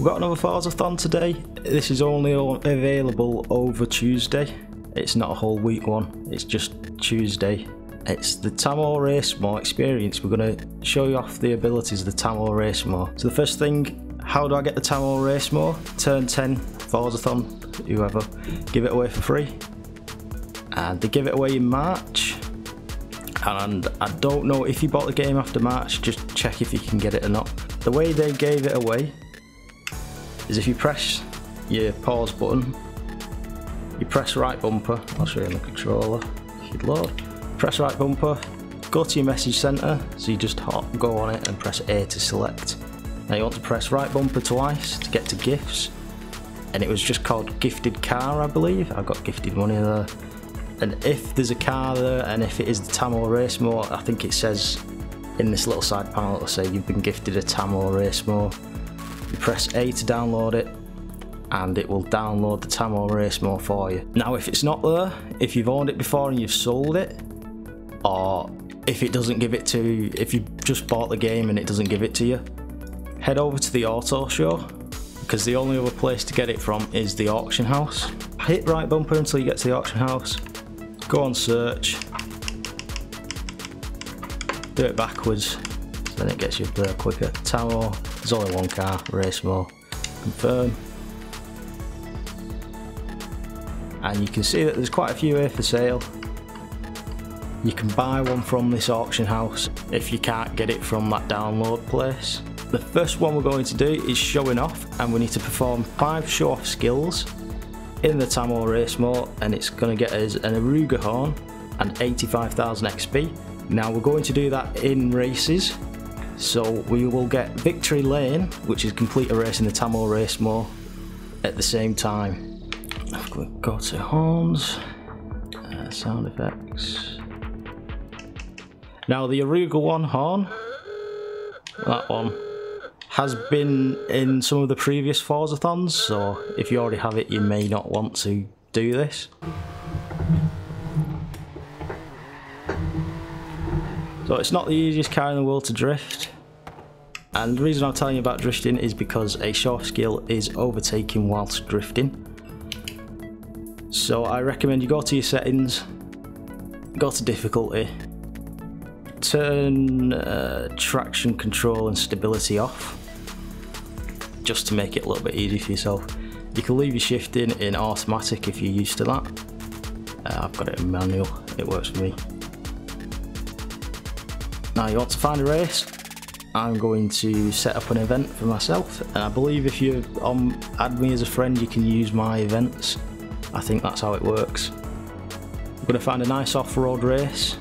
We've got another Forzathon today. This is only available over Tuesday. It's not a whole week one, it's just Tuesday. It's the Tamo Racemo Experience. We're going to show you off the abilities of the Tamo Racemo. So the first thing, how do I get the Tamo Racemo? Turn 10, Forzathon, whoever, give it away for free. And they give it away in March. And I don't know if you bought the game after March, just check if you can get it or not. The way they gave it away is if you press your pause button, you press right bumper, I'll show you on the controller if you'd load. Press right bumper, go to your message centre, so you just go on it and press A to select. Now you want to press right bumper twice to get to gifts, and it was just called gifted car, I believe. I got gifted money there. And if there's a car there, and if it is the Tamo Racemo, I think it says in this little side panel, it'll say you've been gifted a Tamo Racemo. You press A to download it, and it will download the Tamo Racemo for you. Now if it's not there, if you've owned it before and you've sold it, or if it doesn't give it to, if you just bought the game and it doesn't give it to you, head over to the auto show, because the only other place to get it from is the auction house. Hit right bumper until you get to the auction house, go on search, do it backwards, so then it gets you there quicker. Tamo, there's only one car, Racemo, confirm. And you can see that there's quite a few here for sale. You can buy one from this auction house if you can't get it from that download place. The first one we're going to do is showing off, and we need to perform 5 show off skills in the Tamo Racemo, and it's going to get us an Arooga horn and 85,000 XP. Now we're going to do that in races, so we will get victory lane, which is complete a race in the Tamo Racemo at the same time. I'm going to go to horns, sound effects. Now the Arooga one horn, that one, has been in some of the previous Forzathons, so if you already have it you may not want to do this. So it's not the easiest car in the world to drift, and the reason I'm telling you about drifting is because a show-off skill is overtaking whilst drifting. So I recommend you go to your settings, go to difficulty, turn traction control and stability off, just to make it a little bit easier for yourself. You can leave your shifting in automatic if you're used to that. I've got it in manual, it works for me. Now you want to find a race. I'm going to set up an event for myself, and I believe if you add me as a friend you can use my events. I think that's how it works. I'm going to find a nice off-road race.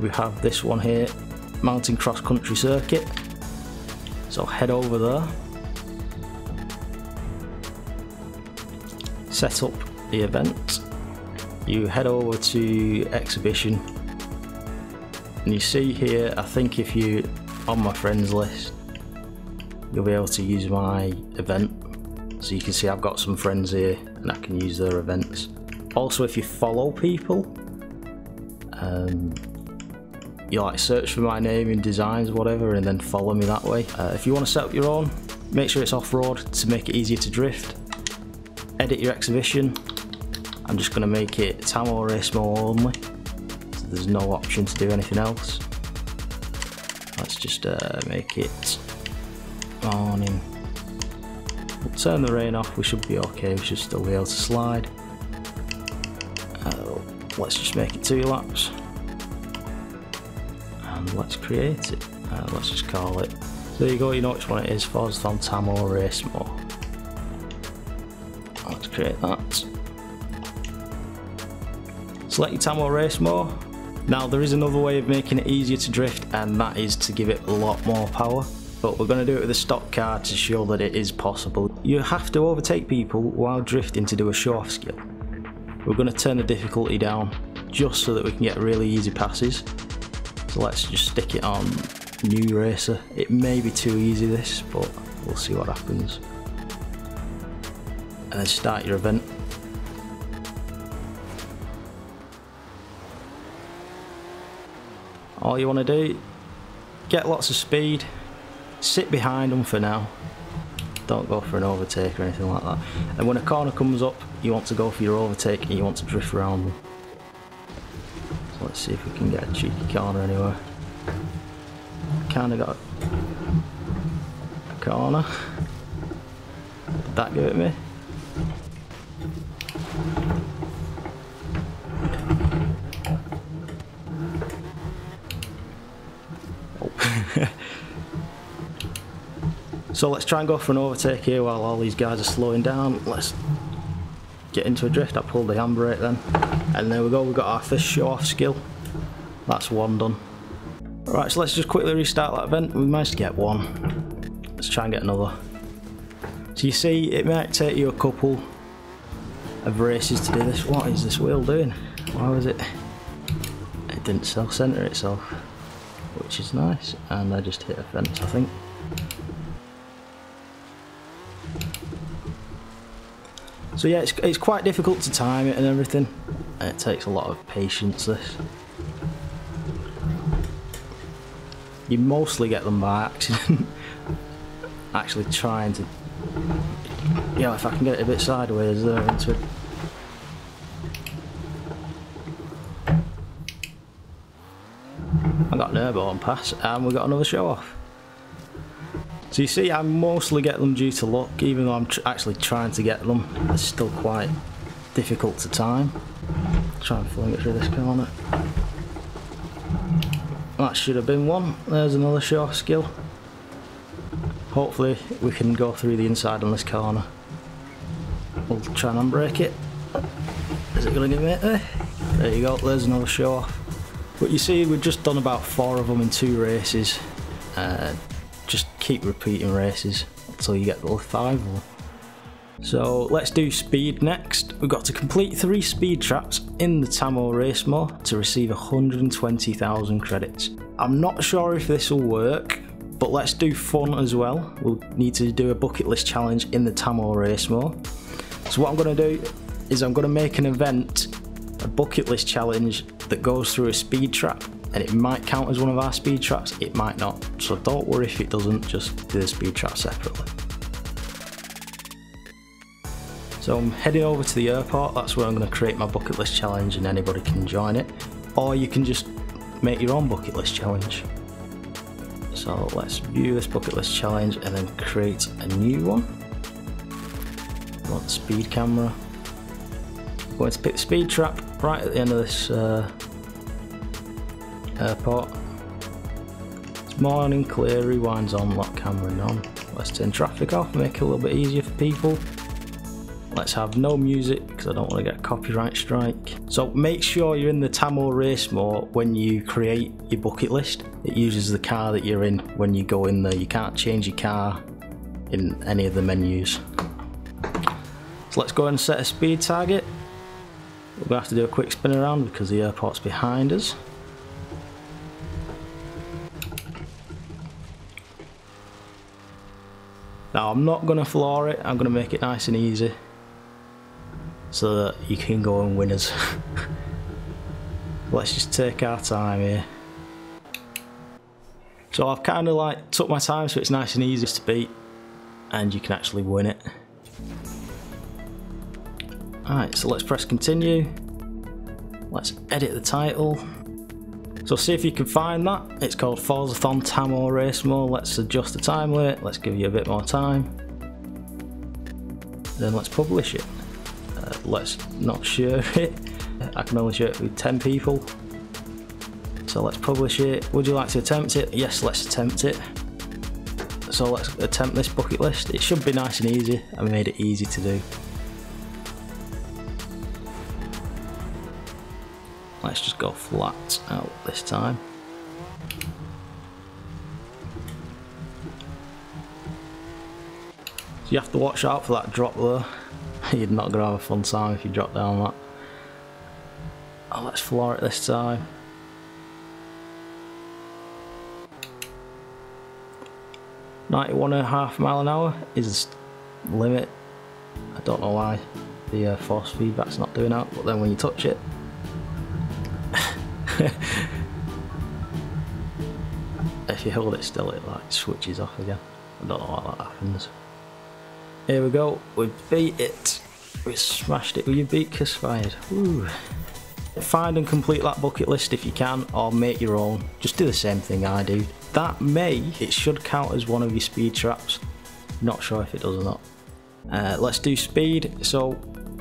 We have this one here, mountain cross-country circuit. So head over there, set up the event. You head over to exhibition, and you see here, I think if you're on my friends list, you'll be able to use my event. So you can see I've got some friends here and I can use their events. Also, if you follow people, you like search for my name in designs or whatever and then follow me that way. If you want to set up your own, make sure it's off-road to make it easier to drift. Edit your exhibition. I'm just going to make it Tamo Racemo only, so there's no option to do anything else. Let's just make it morning. We'll turn the rain off, we should be okay, we should still be able to slide. Let's just make it 2 laps. And let's create it. Let's just call it. So there you go, you know which one it is, Forzathon Tamo Racemo. Let's create that. Select your Tamo Racemo. Now there is another way of making it easier to drift, and that is to give it a lot more power. But we're going to do it with a stock car to show that it is possible. You have to overtake people while drifting to do a show-off skill. We're going to turn the difficulty down just so that we can get really easy passes. So let's just stick it on new racer. It may be too easy this, but we'll see what happens. And then start your event. All you want to do, get lots of speed, sit behind them for now, don't go for an overtake or anything like that. And when a corner comes up, you want to go for your overtake and you want to drift around them. So let's see if we can get a cheeky corner anywhere. Kinda got a corner. Did that give it me? Oh. So let's try and go for an overtake here while all these guys are slowing down. Let's get into a drift. I pulled the handbrake then. And there we go, we've got our first show off skill. That's one done. Alright, so let's just quickly restart that event. We managed to get one. Let's try and get another. So you see, it might take you a couple of races to do this. What is this wheel doing? Why was it? It didn't self-center itself, which is nice. And I just hit a fence, I think. So yeah, it's quite difficult to time it and everything. And it takes a lot of patience, this. You mostly get them by accident. Actually trying to... Yeah, if I can get it a bit sideways there into it. I got an airborne pass and we got another show off. So you see, I mostly get them due to luck, even though I'm actually trying to get them. It's still quite difficult to time. Try and fling it through this corner. That should have been one. There's another show off skill. Hopefully we can go through the inside on this corner. We'll try and unbrake it. Is it going to give me it there? There you go, there's another show off. But you see, we've just done about 4 of them in 2 races. Just keep repeating races until you get the 5 of them. So let's do speed next. We've got to complete 3 speed traps in the Tamo Racemo to receive 120,000 credits. I'm not sure if this will work, but let's do fun as well. We'll need to do a bucket list challenge in the Tamo Racemo. So what I'm going to do is I'm going to make an event, a bucket list challenge that goes through a speed trap. And it might count as one of our speed traps, it might not. So don't worry if it doesn't, just do the speed trap separately. So I'm heading over to the airport, that's where I'm going to create my bucket list challenge and anybody can join it. Or you can just make your own bucket list challenge. So let's view this bucket list challenge and then create a new one. I want the speed camera. I'm going to pick the speed trap right at the end of this airport. It's morning, clear, rewinds on, lock camera on. Let's turn traffic off, make it a little bit easier for people. Let's have no music because I don't want to get a copyright strike. So make sure you're in the Tamo Racemo when you create your bucket list. It uses the car that you're in when you go in there. You can't change your car in any of the menus. So let's go ahead and set a speed target. We're going to have to do a quick spin around because the airport's behind us. Now I'm not going to floor it, I'm going to make it nice and easy so that you can go and win us. Let's just take our time here. So I've kind of like took my time so it's nice and easy to beat and you can actually win it. Alright, so let's press continue. Let's edit the title. So see if you can find that. It's called Forzathon Tamo Racemo. Let's adjust the time limit. Let's give you a bit more time. Then let's publish it. Let's not share it. I can only share it with 10 people. So let's publish it. Would you like to attempt it? Yes, let's attempt it. So let's attempt this bucket list. It should be nice and easy. I made it easy to do. Let's just go flat out this time. So you have to watch out for that drop there. You're not going to have a fun time if you drop down that. Oh, let's floor it this time. (91.5 miles an hour) is the limit. I don't know why the force feedback's not doing that, but then when you touch it, if you hold it still, it like switches off again. I don't know why that happens. Here we go, we beat it. We smashed it with your beakers fired. Ooh. Find and complete that bucket list if you can, or make your own. Just do the same thing I do. It should count as one of your speed traps. Not sure if it does or not. Let's do speed. So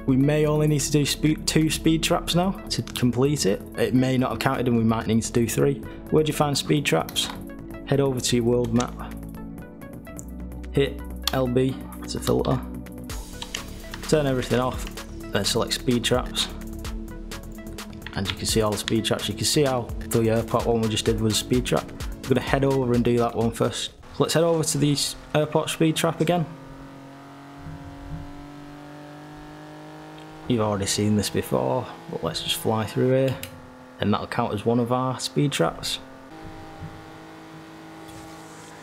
we may only need to do 2 speed traps now to complete it. It may not have counted and we might need to do 3. Where'd you find speed traps? Head over to your world map. Hit LB to filter. Turn everything off, then select speed traps. And you can see all the speed traps. You can see how the airport one we just did was a speed trap. We're going to head over and do that one first. So let's head over to the airport speed trap again. You've already seen this before, but let's just fly through here. And that'll count as one of our speed traps.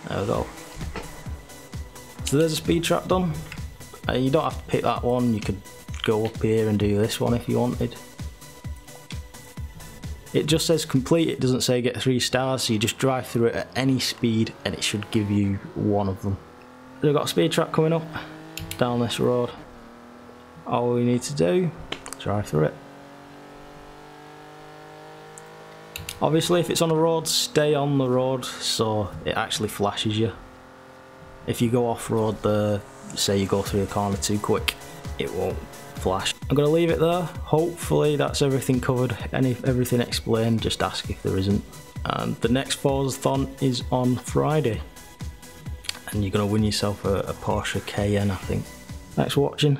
There we go. So there's a speed trap done. You don't have to pick that one, you could go up here and do this one if you wanted. It just says complete, it doesn't say get 3 stars, so you just drive through it at any speed and it should give you one of them. So we've got a speed trap coming up down this road. All we need to do, drive through it. Obviously if it's on a road, stay on the road so it actually flashes you. If you go off road there, say you go through the corner too quick, it won't flash. I'm going to leave it there. Hopefully that's everything covered, everything explained, just ask if there isn't. And the next Forzathon is on Friday. And you're going to win yourself a Porsche Cayenne, I think. Thanks for watching.